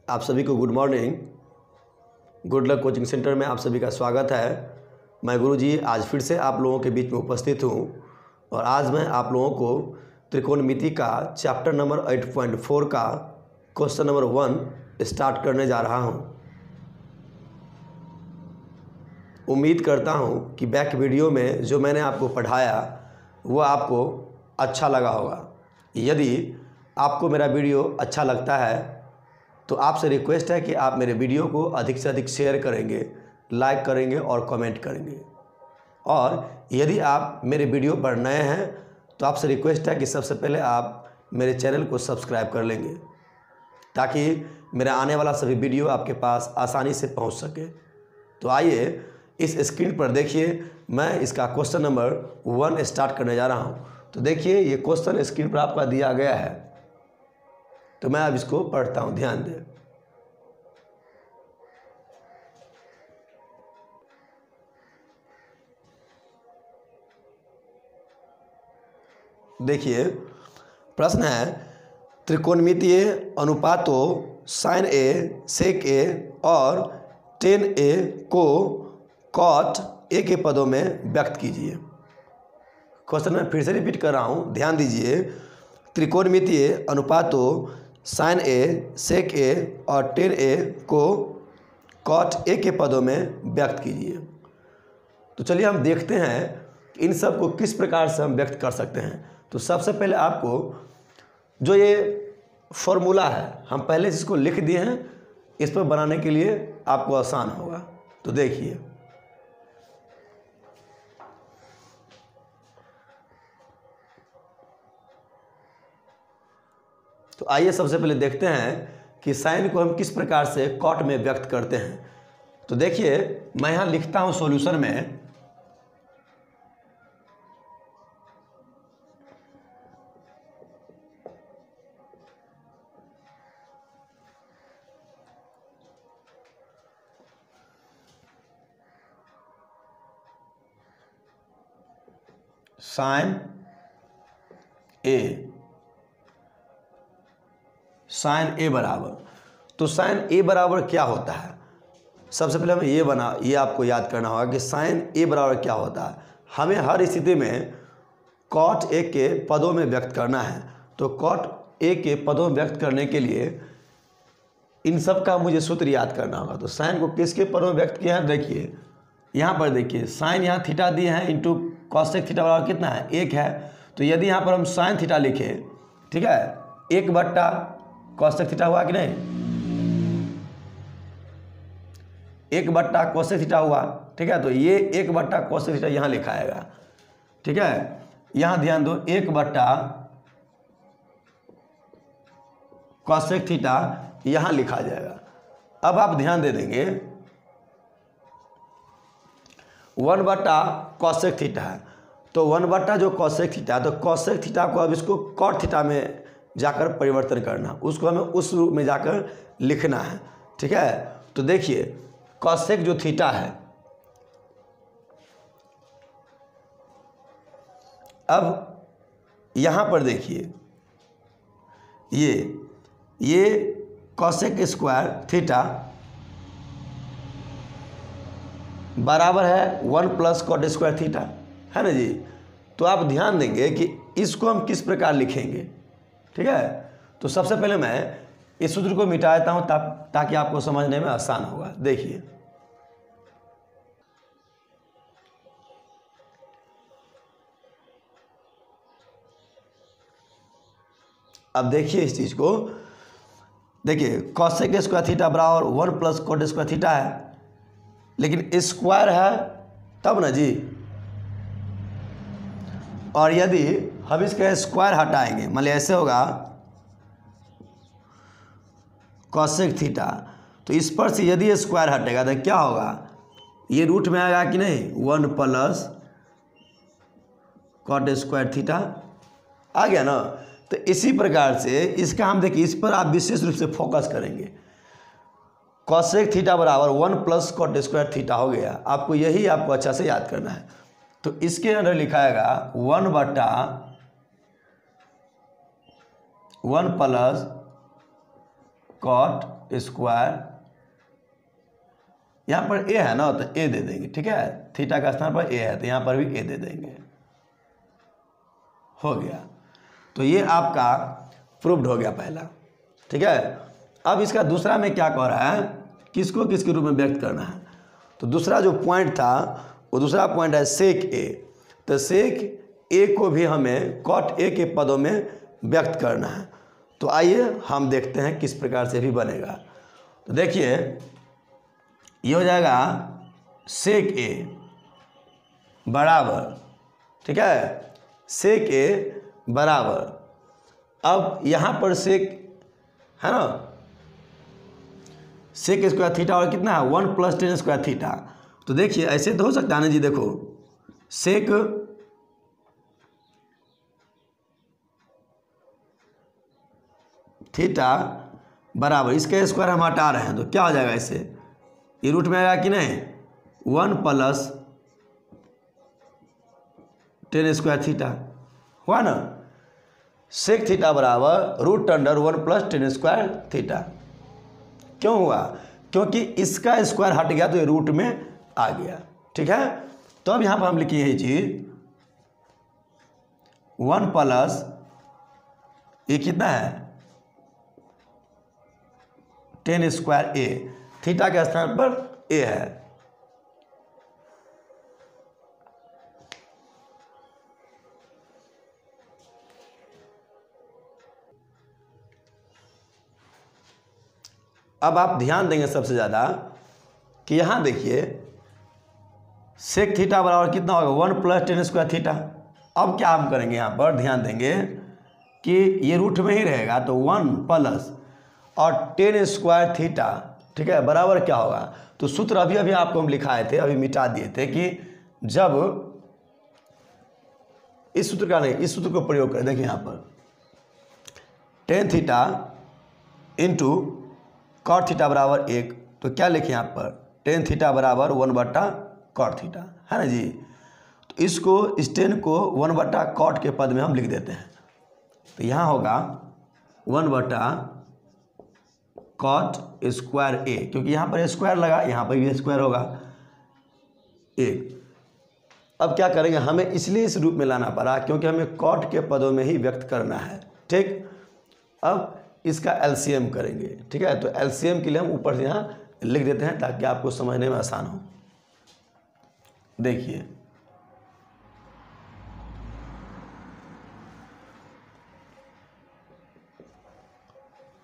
आप सभी को good morning. Good luck coaching centre में आप सभी का स्वागत है। मैं गुरुजी आज फिर से आप लोगों के बीच में उपस्थित हूँ और आज मैं आप लोगों को त्रिकोणमिति का चैप्टर नंबर 8.4 का क्वेश्चन नंबर 1 स्टार्ट करने जा रहा हूँ। उम्मीद करता हूँ कि बैक वीडियो में जो मैंने आपको पढ़ाया वो आपको अच्छा लगा होगा। यदि आपको मेरा वीडियो अच्छा लगता है तो आपसे रिक्वेस्ट है कि आप मेरे वीडियो को अधिक से अधिक शेयर करेंगे, लाइक करेंगे और कमेंट करेंगे। और यदि आप मेरे वीडियो पर नए हैं तो आपसे रिक्वेस्ट है कि सबसे पहले आप मेरे चैनल को सब्सक्राइब कर लेंगे ताकि मेरा आने वाला सभी वीडियो आपके पास आसानी से पहुंच सके। तो आइए इस स्क्रीन पर देखिए, मैं इसका क्वेश्चन नंबर 1 स्टार्ट करने जा रहा हूं। तो देखिए ये क्वेश्चन स्क्रीन पर आपका दिया गया है, तो मैं अब इसको पढ़ता हूं, ध्यान दें। देखिए प्रश्न है, त्रिकोणमितीय अनुपातों sin a, sec a और tan a को cot a के पदों में व्यक्त कीजिए। क्वेश्चन मैं फिर से रिपीट कर रहा हूं, ध्यान दीजिए। त्रिकोणमितीय अनुपातों sin a, sec a और tan a को cot a के पदों में व्यक्त कीजिए। तो चलिए हम देखते हैं कि इन सब को किस प्रकार से हम व्यक्त कर सकते हैं। तो सबसे पहले आपको जो ये फॉर्मूला है हम पहले इसको लिख दिए हैं, इस पर बनाने के लिए आपको आसान होगा। तो देखिए तो आइए सबसे पहले देखते हैं कि साइन को हम किस प्रकार से कॉट में व्यक्त करते हैं। तो देखिए मैं यहाँ लिखता हूँ सॉल्यूशन में साइन ए बराबर, तो साइन ए बराबर क्या होता है। सबसे पहले हमें ये आपको याद करना होगा कि साइन ए बराबर क्या होता है। हमें हर स्थिति में कॉट ए के पदों में व्यक्त करना है। तो कॉट ए के पदों में व्यक्त करने के लिए इन सब का मुझे सूत्र याद करना होगा। तो साइन को किसके पदों में व्यक्त किया है, देखिए यहाँ पर देखिए साइन यहाँ थीटा दिए हैं इंटू कॉसेक थीटा बराबर कितना है, 1 है। तो यदि यहाँ पर हम साइन थीटा लिखें, ठीक है, 1 बट्टा कॉसेक थीटा हुआ कि नहीं, 1 बट्टा कॉसेक थीटा हुआ, ठीक है। तो ये 1 बट्टा कॉसेक थीटा यहाँ लिखाएगा, ठीक है। यहाँ ध्यान दो, 1 बट्टा कॉसेक थीटा यहाँ लिखा जाएगा। अब आप ध्यान दे देंगे 1 बट्टा कॉसेक थीटा है, तो 1 बट्टा जो कॉसेक थीटा, तो कॉसेक थीटा को अब इसको कॉट थीटा में जाकर परिवर्तन करना, उसको हमें उस रूप में जाकर लिखना है, ठीक है। तो देखिए कॉसेक जो थीटा है, अब यहाँ पर देखिए ये कॉसेक स्क्वायर थीटा बराबर है 1 प्लस कॉट स्क्वायर थीटा, है ना जी। तो आप ध्यान देंगे कि इसको हम किस प्रकार लिखेंगे, ठीक है। तो सबसे पहले मैं इस सूत्र को मिटा देता हूं ताकि आपको समझने में आसान होगा। देखिए अब देखिए इस चीज को, देखिए कॉसेक स्क्वायर थीटा बराबर 1 प्लस कॉट स्क्वायर थीटा है, लेकिन स्क्वायर है तब ना जी। और यदि हम इसका स्क्वायर हटाएंगे, मान लिया ऐसे होगा कॉसेक थीटा, तो इस पर से यदि स्क्वायर हटेगा तो क्या होगा, ये रूट में आएगा कि नहीं, 1 प्लस कॉट स्क्वायर थीटा आ गया ना। तो इसी प्रकार से इसका हम देखिए, इस पर आप विशेष रूप से फोकस करेंगे। कॉसेक थीटा बराबर 1 प्लस कॉट स्क्वायर थीटा हो गया, आपको यही आपको अच्छा से याद करना है। तो इसके अंदर लिखाएगा 1 बटा 1 प्लस कॉट स्क्वायर, यहाँ पर ए है ना तो ए दे देंगे, ठीक है, थीटा का स्थान पर ए है तो यहाँ पर भी ए दे देंगे, हो गया। तो ये आपका प्रूव्ड हो गया पहला, ठीक है। अब इसका दूसरा में क्या कह रहा है, किसको किसके रूप में व्यक्त करना है। तो दूसरा जो पॉइंट था वो दूसरा पॉइंट है सेक ए। तो सेक ए को भी हमें कॉट ए के पदों में व्यक्त करना है। तो आइए हम देखते हैं किस प्रकार से भी बनेगा। तो देखिए ये हो जाएगा सेक ए बराबर, ठीक है, सेक ए बराबर, अब यहाँ पर सेक है ना, सेक स्क्वायर थीटा और कितना है 1 + tan स्क्वायर थीटा। तो देखिए ऐसे तो हो सकता है ना जी, देखो सेक थीटा बराबर, इसका स्क्वायर हम हटा रहे हैं तो क्या हो जाएगा, इससे ये रूट में आएगा कि नहीं, 1 + tan स्क्वायर थीटा हुआ ना। सेक थीटा बराबर √1 + tan स्क्वायर थीटा। क्यों हुआ, क्योंकि इसका स्क्वायर हट गया तो ये रूट में आ गया, ठीक है। तो अब यहाँ पर हम लिखिए ये चीज 1 + ये कितना है tan स्क्वायर ए, थीटा के स्थान पर ए है, अब आप ध्यान देंगे सबसे ज़्यादा कि यहाँ देखिए सेक थीटा बराबर कितना होगा 1 + tan स्क्वायर थीटा। अब क्या हम करेंगे, यहाँ पर ध्यान देंगे कि ये रूट में ही रहेगा तो 1 + और tan स्क्वायर थीटा, ठीक है, बराबर क्या होगा। तो सूत्र अभी अभी आपको हम लिखाए थे, अभी मिटा दिए थे कि जब इस सूत्र का नहीं, इस सूत्र को प्रयोग करें। देखिए यहाँ पर tan theta into cot theta बराबर 1, तो क्या लिखे यहाँ पर tan थीटा बराबर 1/cot थीटा, है ना जी। तो इसको इस tan को 1/cot के पद में हम लिख देते हैं। तो यहाँ होगा 1/cot स्क्वायर ए, क्योंकि यहाँ पर स्क्वायर लगा, यहाँ पर भी स्क्वायर होगा 1। अब क्या करेंगे, हमें इसलिए इस रूप में लाना पड़ा क्योंकि हमें कॉट के पदों में ही व्यक्त करना है, ठीक। अब इसका एलसीएम करेंगे, ठीक है। तो एलसीएम के लिए हम ऊपर से यहाँ लिख देते हैं ताकि आपको समझने में आसान हो। देखिए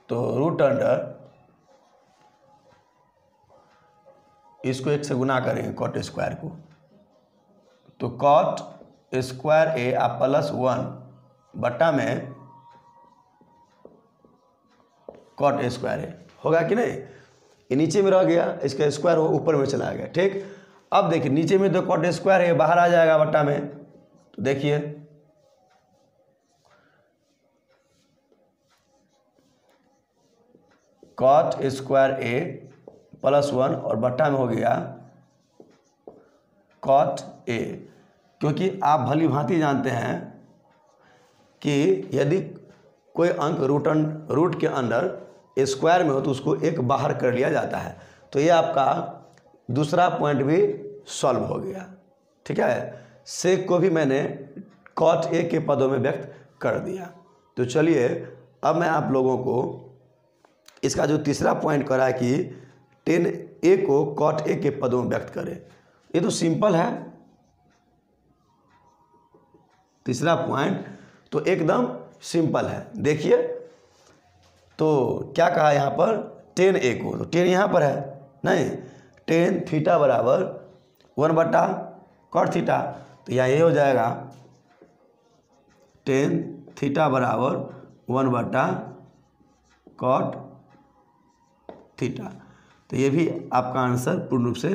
तो √, इसको 1 से गुना करेंगे कॉट स्क्वायर को, तो कॉट स्क्वायर ए आप +1 बट्टा में कॉट स्क्वायर ए होगा कि नहीं। ये नीचे में रह गया, इसका स्क्वायर वो ऊपर में चला गया, ठीक। अब देखिए नीचे में तो कॉट स्क्वायर है, बाहर आ जाएगा बट्टा में। तो देखिए कॉट स्क्वायर ए +1 और बट्टा में हो गया कॉट ए, क्योंकि आप भली भांति जानते हैं कि यदि कोई अंक रूट के अंदर स्क्वायर में हो तो उसको एक बाहर कर लिया जाता है। तो ये आपका दूसरा पॉइंट भी सॉल्व हो गया, ठीक है। सेक को भी मैंने कॉट ए के पदों में व्यक्त कर दिया। तो चलिए अब मैं आप लोगों को इसका जो तीसरा पॉइंट करा है कि tan ए को कॉट ए के पदों में व्यक्त करें, ये तो सिंपल है। तीसरा पॉइंट तो एकदम सिंपल है। देखिए तो क्या कहा यहाँ पर tan ए को, तो tan यहाँ पर है नहीं, tan थीटा बराबर 1/cot थीटा। तो यहाँ ये हो जाएगा tan थीटा बराबर 1/cot थीटा। तो ये भी आपका आंसर पूर्ण रूप से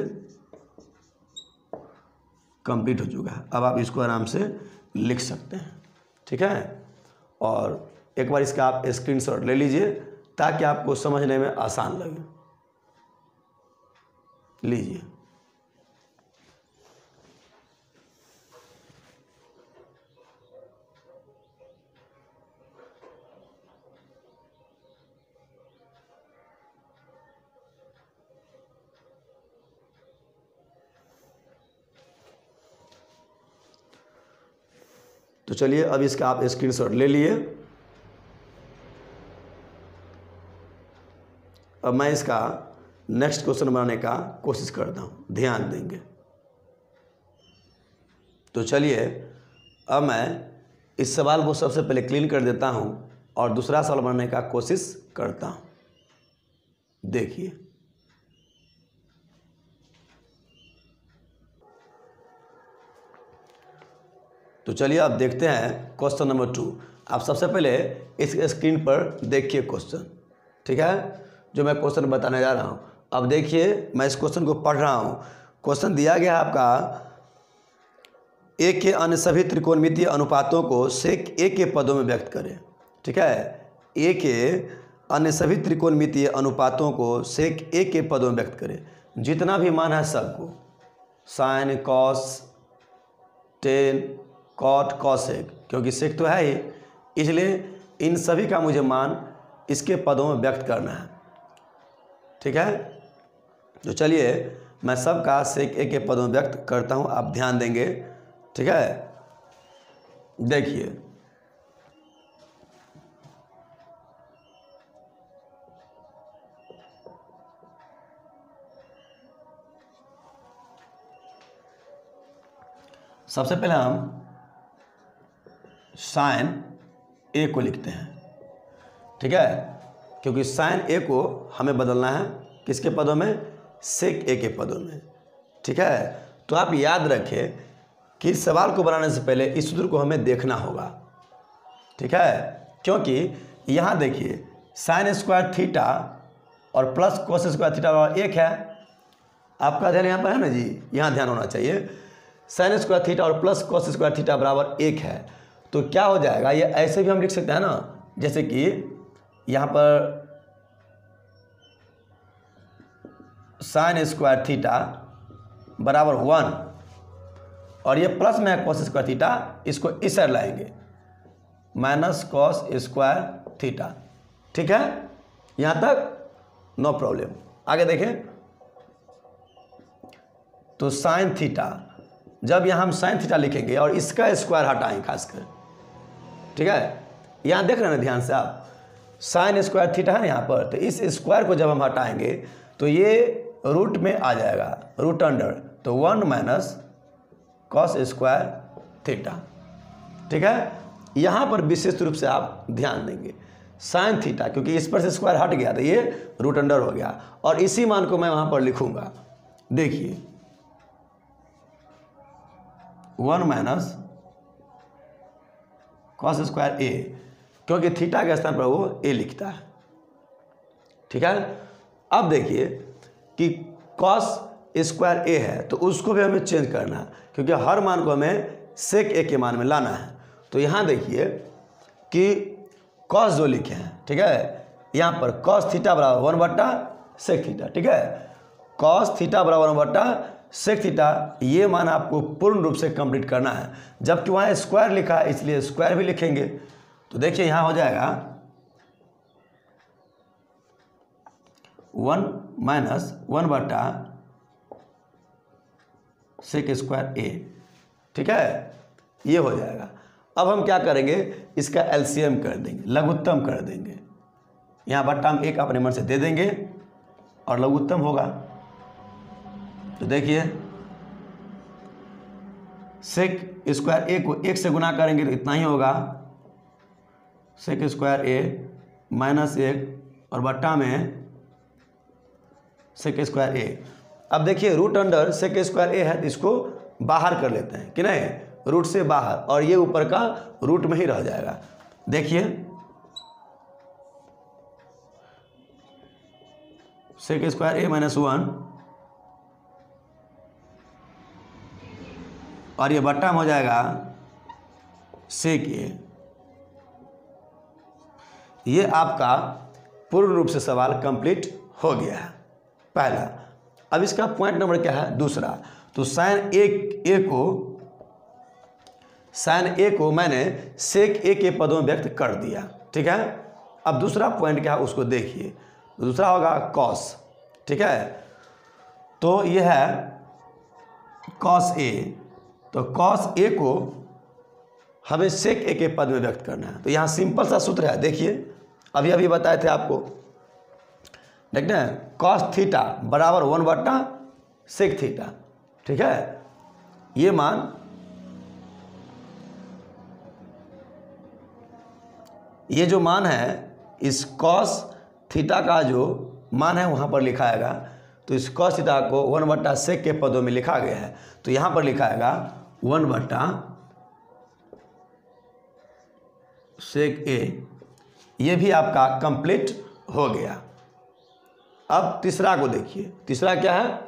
कंप्लीट हो चुका है। अब आप इसको आराम से लिख सकते हैं, ठीक है। और एक बार इसका आप स्क्रीनशॉट ले लीजिए ताकि आपको समझने में आसान लगे। लीजिए तो चलिए अब इसका आप स्क्रीनशॉट ले लिए। अब मैं इसका नेक्स्ट क्वेश्चन बनाने का कोशिश करता हूँ, ध्यान देंगे। तो चलिए अब मैं इस सवाल को सबसे पहले क्लीन कर देता हूँ और दूसरा सवाल बनाने का कोशिश करता हूँ। देखिए, तो चलिए अब देखते हैं क्वेश्चन नंबर 2। आप सबसे पहले इस स्क्रीन पर देखिए क्वेश्चन, ठीक है, जो मैं क्वेश्चन बताने जा रहा हूँ। अब देखिए, मैं इस क्वेश्चन को पढ़ रहा हूँ। क्वेश्चन दिया गया आपका, ए के अन्य सभी त्रिकोणमितीय अनुपातों को सेक ए के पदों में व्यक्त करें, ठीक है। ए के अन्य सभी त्रिकोणमितीय अनुपातों को सेक ए के पदों में व्यक्त करें। जितना भी मान है सबको, sine, cos, tan, cot, cosec, क्योंकि सेक तो है ही, इसलिए इन सभी का मुझे मान इसके पदों में व्यक्त करना है, ठीक है। तो चलिए मैं सबका सेक ए के पदों में व्यक्त करता हूँ, आप ध्यान देंगे, ठीक है। देखिए, सबसे पहले हम साइन ए को लिखते हैं, ठीक है, क्योंकि साइन ए को हमें बदलना है किसके पदों में, सेक ए के पदों में, ठीक है। तो आप याद रखें कि इस सवाल को बनाने से पहले इस सूत्र को हमें देखना होगा, ठीक है, क्योंकि यहाँ देखिए साइन स्क्वायर थीटा और प्लस कोस स्क्वायर थीटा बराबर 1 है। आपका ध्यान यहाँ पर है ना जी, यहाँ ध्यान होना चाहिए। साइन स्क्वायर थीटा और प्लस कोस स्क्वायर थीटा बराबर 1 है, तो क्या हो जाएगा, ये ऐसे भी हम लिख सकते हैं ना, जैसे कि यहाँ पर साइन स्क्वायर थीटा बराबर 1 और ये प्लस में है कॉस स्क्वायर थीटा, इसको इस साइड लाएंगे, माइनस कॉस स्क्वायर थीटा, ठीक है। यहाँ तक नो प्रॉब्लम। आगे देखें, तो साइन थीटा, जब यहाँ हम साइन थीटा लिखेंगे और इसका स्क्वायर हटाएंगे खासकर, ठीक है, यहाँ देख रहे हैं ना ध्यान से आप, साइन स्क्वायर थीटा है ना यहाँ पर, तो इस स्क्वायर को जब हम हटाएंगे तो ये रूट में आ जाएगा, रूट अंडर, तो 1 माइनस कॉस स्क्वायर थीटा, ठीक है। यहाँ पर विशेष रूप से आप ध्यान देंगे साइन थीटा, क्योंकि इस पर से स्क्वायर हट गया तो ये रूट अंडर हो गया, और इसी मान को मैं वहाँ पर लिखूंगा। देखिए 1 माइनस कॉस स्क्वायर ए, क्योंकि थीटा के स्थान पर वो ए लिखता है, ठीक है। अब देखिए कि कॉस स्क्वायर ए है तो उसको भी हमें चेंज करना है, क्योंकि हर मान को हमें सेक ए के मान में लाना है। तो यहाँ देखिए कि कॉस जो लिखे हैं, ठीक है, यहाँ पर कॉस थीटा बराबर 1/सेक थीटा, ठीक है, कॉस थीटा बराबर 1/सेक थीटा, ये मान आपको पूर्ण रूप से कंप्लीट करना है, जबकि वहाँ स्क्वायर लिखा है इसलिए स्क्वायर भी लिखेंगे। तो देखिए यहाँ हो जाएगा 1 माइनस 1/सेक स्क्वायर ए, ठीक है, ये हो जाएगा। अब हम क्या करेंगे, इसका एलसीएम कर देंगे, लघुत्तम कर देंगे। यहाँ बट्टा हम 1 अपने मन से दे देंगे और लघुत्तम होगा। तो देखिए सेक स्क्वायर ए को 1 से गुना करेंगे तो इतना ही होगा, सेक स्क्वायर ए माइनस 1 और बट्टा में सेक स्क्वायर ए। अब देखिए रूट अंडर सेक स्क्वायर ए है तो इसको बाहर कर लेते हैं कि नहीं, रूट से बाहर, और ये ऊपर का रूट में ही रह जाएगा। देखिए सेक स्क्वायर ए माइनस 1 और ये बट्टा में हो जाएगा सेक ए। ये आपका पूर्ण रूप से सवाल कंप्लीट हो गया है पहला। अब इसका पॉइंट नंबर क्या है, दूसरा। तो साइन ए को मैंने सेक ए के पदों में व्यक्त कर दिया, ठीक है। अब दूसरा पॉइंट क्या है उसको देखिए, दूसरा होगा कॉस, ठीक है। तो यह है कॉस ए, तो कॉस ए को हमें सेक ए के पद में व्यक्त करना है। तो यहाँ सिंपल सा सूत्र है, देखिए अभी अभी बताए थे आपको, देखते हैं कॉस थीटा बराबर 1/सेक थीटा। ठीक है, ये मान ये जो मान है इस कॉस थीटा का जो मान है वहाँ पर लिखाएगा। तो इस कॉस थीटा को 1/सेक के पदों में लिखा गया है, तो यहाँ पर लिखाएगा 1/सेक ए। ये भी आपका कंप्लीट हो गया। अब तीसरा को देखिए, तीसरा क्या है?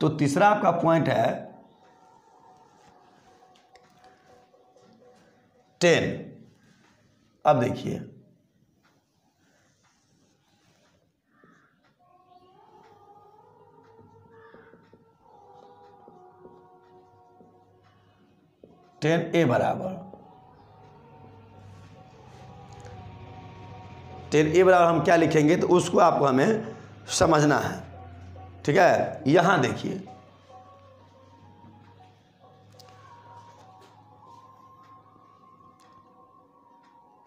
तो तीसरा आपका पॉइंट है 10। अब देखिए tan A बराबर हम क्या लिखेंगे, तो उसको आपको हमें समझना है। ठीक है, यहां देखिए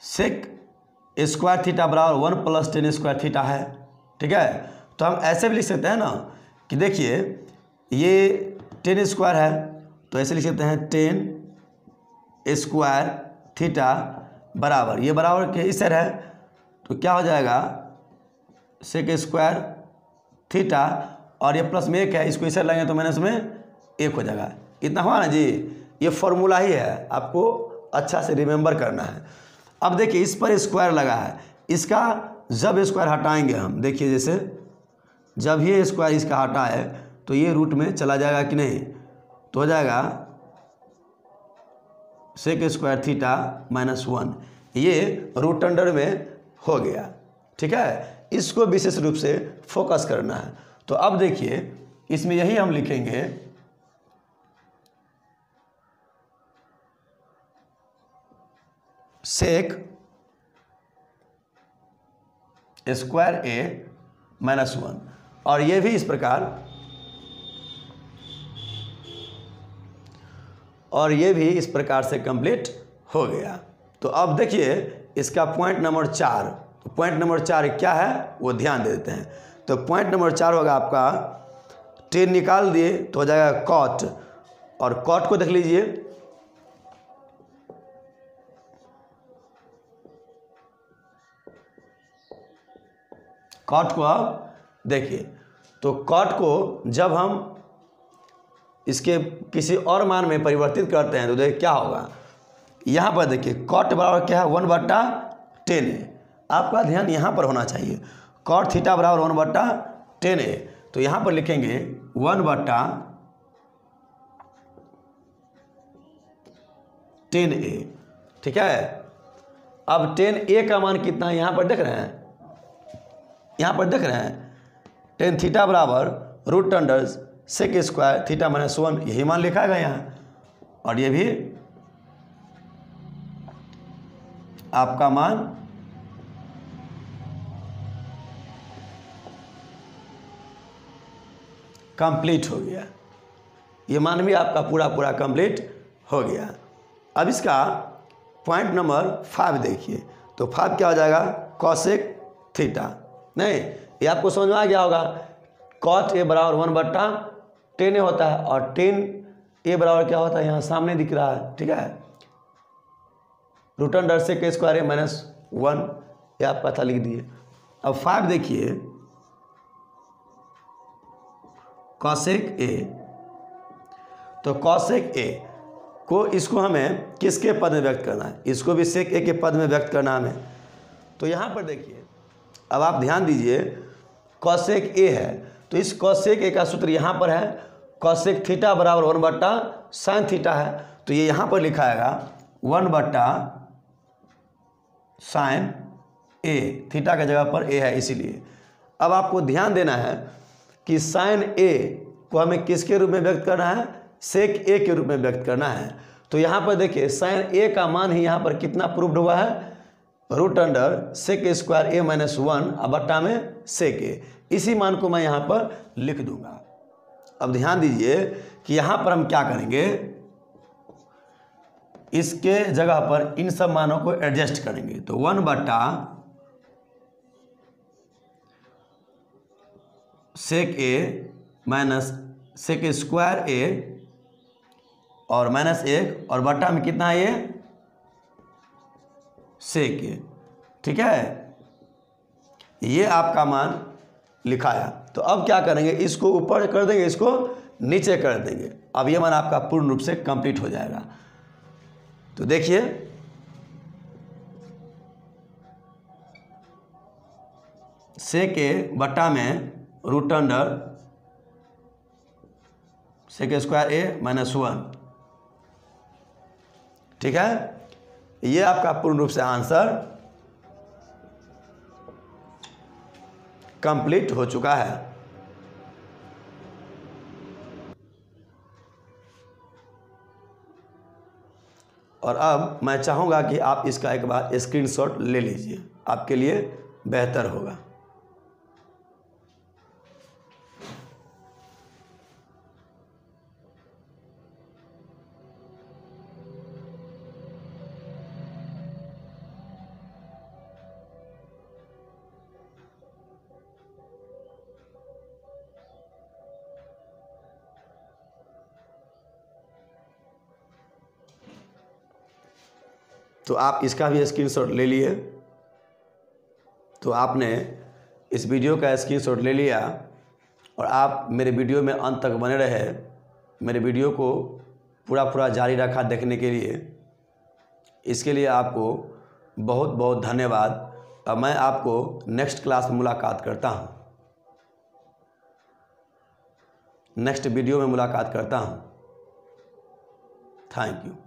सेक स्क्वायर थीटा बराबर 1 + tan स्क्वायर थीटा है। ठीक है, तो हम ऐसे भी लिख सकते हैं ना कि देखिए ये tan स्क्वायर है, तो ऐसे लिख सकते हैं tan स्क्वायर थीटा बराबर, ये बराबर के इस तरह है, तो क्या हो जाएगा सेक स्क्वायर थीटा, और ये प्लस में 1 है, इसको इसे लगेंगे तो माइनस में 1 हो जाएगा। इतना हुआ ना जी, ये फॉर्मूला ही है, आपको अच्छा से रिमेंबर करना है। अब देखिए इस पर स्क्वायर लगा है, इसका जब स्क्वायर हटाएंगे हम, देखिए जैसे जब ये स्क्वायर इसका हटा है तो ये रूट में चला जाएगा कि नहीं, तो हो जाएगा सेक स्क्वायर थीटा -1, ये रूट अंडर में हो गया। ठीक है, इसको विशेष रूप से फोकस करना है। तो अब देखिए इसमें यही हम लिखेंगे सेक स्क्वायर ए -1, और ये भी इस प्रकार, और ये भी इस प्रकार से कंप्लीट हो गया। तो अब देखिए इसका पॉइंट नंबर 4, तो पॉइंट नंबर 4 क्या है वो ध्यान दे देते हैं। तो पॉइंट नंबर 4 होगा आपका, tan निकाल दिए तो हो जाएगा कॉट, और कॉट को देख लीजिए, कॉट को आप देखिए, तो कॉट को जब हम इसके किसी और मान में परिवर्तित करते हैं तो देखिए क्या होगा। यहाँ पर देखिए कॉट बराबर क्या है 1/tan A, आपका ध्यान यहाँ पर होना चाहिए। कॉट थीटा बराबर 1/tan A, तो यहाँ पर लिखेंगे 1/tan A। ठीक है, अब tan A का मान कितना है यहाँ पर देख रहे हैं, यहाँ पर देख रहे हैं tan थीटा बराबर root under sec square theta -1, यही मान लिखा गया यहाँ, और ये भी आपका मान कंप्लीट हो गया। ये मान भी आपका पूरा कंप्लीट हो गया। अब इसका पॉइंट नंबर 5 देखिए, तो 5 क्या हो जाएगा कॉसेक थीटा, नहीं ये आपको समझ में आ गया होगा। कॉट ए बराबर 1/tan A होता है, और tan A बराबर क्या होता है यहाँ सामने दिख रहा है। ठीक है, root under sec square A -1, ये आप पता लिख दिए। अब 5 देखिए कॉसेक ए, तो कॉसेक ए को इसको हमें किसके पद में व्यक्त करना है, इसको भी सेक ए के पद में व्यक्त करना हमें। तो यहाँ पर देखिए अब आप ध्यान दीजिए कॉसेक ए है, तो इस कॉसेक ए का सूत्र यहाँ पर है, कॉसेक थीटा बराबर 1/sin थीटा है, तो ये यहाँ पर लिखाएगा 1/sin A, थीटा की जगह पर A है इसीलिए। अब आपको ध्यान देना है कि sin A को हमें किसके रूप में व्यक्त करना है, सेक A के रूप में व्यक्त करना है। तो यहाँ पर देखिए sin A का मान ही यहाँ पर कितना प्रूव्ड हुआ है, root under sec square A -1 बट्टा में सेक A, इसी मान को मैं यहाँ पर लिख दूंगा। अब ध्यान दीजिए कि यहाँ पर हम क्या करेंगे, इसके जगह पर इन सब मानों को एडजस्ट करेंगे। तो 1 बटा सेक ए माइनस सेक स्क्वायर ए और माइनस 1 और बटा में कितना है ये सेक ए। ठीक है, ये आपका मान लिखाया। तो अब क्या करेंगे, इसको ऊपर कर देंगे, इसको नीचे कर देंगे। अब ये मान आपका पूर्ण रूप से कंप्लीट हो जाएगा। तो देखिए सेक ए बटा में रूट अंडर सेक स्क्वायर ए माइनस 1। ठीक है, ये आपका पूर्ण रूप से आंसर कंप्लीट हो चुका है। और अब मैं चाहूँगा कि आप इसका एक बार स्क्रीनशॉट ले लीजिए, आपके लिए बेहतर होगा। तो आप इसका भी स्क्रीनशॉट ले लिए। तो आपने इस वीडियो का स्क्रीनशॉट ले लिया और आप मेरे वीडियो में अंत तक बने रहे, मेरे वीडियो को पूरा जारी रखा देखने के लिए। इसके लिए आपको बहुत बहुत धन्यवाद। अब मैं आपको नेक्स्ट क्लास में मुलाकात करता हूँ, नेक्स्ट वीडियो में मुलाकात करता हूँ। Thank you.